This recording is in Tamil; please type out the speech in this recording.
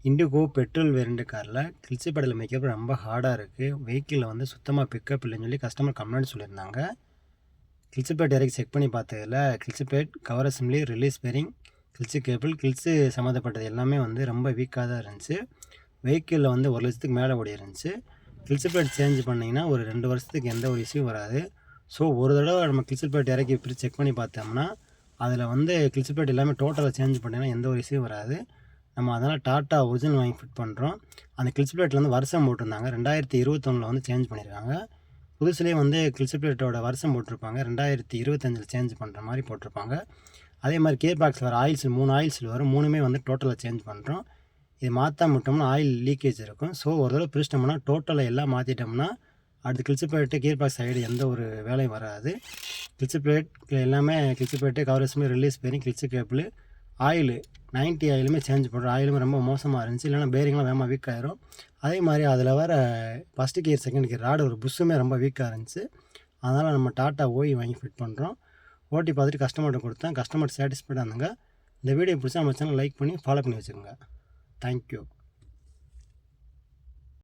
இண்டிகோ பெட்ரோல் வேரியண்ட் காரில் கிளட்ச் பெடல் மேக்கப் ரொம்ப ஹார்டாக இருக்குது. வெஹிக்கிளில் வந்து சுத்தமாக பிக்கப் இல்லைன்னு சொல்லி கஸ்டமர் கம்ப்ளைண்ட் சொல்லியிருந்தாங்க. கிளட்ச் பேட் இறக்கி செக் பண்ணி பார்த்ததில் clutch pad, cover assembly, release bearing, clutch cable, clutch சம்மந்தப்பட்டது எல்லாமே வந்து ரொம்ப வீக்காக தான் இருந்துச்சு. வெஹிக்கிளில் வந்து 1 லட்சத்துக்கு மேலே ஓடி இருந்துச்சு. கிளட்ச் பேட் சேஞ்ச் பண்ணிங்கன்னா ஒரு 2 வருஷத்துக்கு எந்த ஒரு இஷ்யூ வராது. ஸோ ஒரு தடவை நம்ம கிளட்ச் பேட் இறக்கி பிரித்து செக் பண்ணி பார்த்தோம்னா அதில் வந்து கிளட்ச் பேட் எல்லாமே டோட்டலாக சேஞ்ச் பண்ணிங்கன்னா எந்த ஒரு இஷ்யூ வராது. நம்ம அதனால் டாட்டா ஒரிஜினல் வாங்கி ஃபிட் பண்ணுறோம். அந்த கிளட்ச் பிளேட்டில் வந்து வருஷம் போட்டிருந்தாங்க. 2021 வந்து சேஞ்ச் பண்ணியிருக்காங்க. புதுசுலேயே வந்து கிளட்ச் பிளேட்டோட வருஷம் போட்டிருப்பாங்க. 2025 சேஞ்ச் பண்ணுற மாதிரி போட்டிருப்பாங்க. அதே மாதிரி கியர் பாக்ஸில் வர ஆயில்ஸ் 3 ஆயில்ஸில் வரும். 3மே வந்து டோட்டலாக சேஞ்ச் பண்ணுறோம். இது மாற்றாம விட்டோம்னா ஆயில் லீக்கேஜ் இருக்கும். ஸோ ஒரு தடவை பிரிச்சிட்டோம்னா டோட்டலாக எல்லாம் மாற்றிட்டோம்னா அடுத்து clutch plate, gear box side எந்த ஒரு வேலையும் வராது. கிளட்ச் பிளேட் எல்லாமே clutch plate, cover assembly, release bearing, clutch cable, oil 90 ஆயிலுமே சேஞ்ச் பண்ணுறோம். ஆயிலுமே ரொம்ப மோசமாக இருந்துச்சு. இல்லைனா பேரிங்லாம் வேகமாக வீக் ஆயிரும். அதே மாதிரி அதில் வர first gear, second gear rod ஒரு புஷ்ஷுமே ரொம்ப வீக்காக இருந்துச்சு. அதனால் நம்ம டாட்டா ஓய் வாங்கி ஃபிட் பண்ணுறோம். ஓட்டி பார்த்துட்டு கஸ்டமர்கிட்ட கொடுத்தேன். கஸ்டமர் சாட்டிஸ்ஃபைடாக இருந்தாங்க. இந்த வீடியோ பிடிச்சா நம்ம சேனல் லைக் பண்ணி ஃபாலோ பண்ணி வச்சுக்கோங்க. தேங்க்யூ.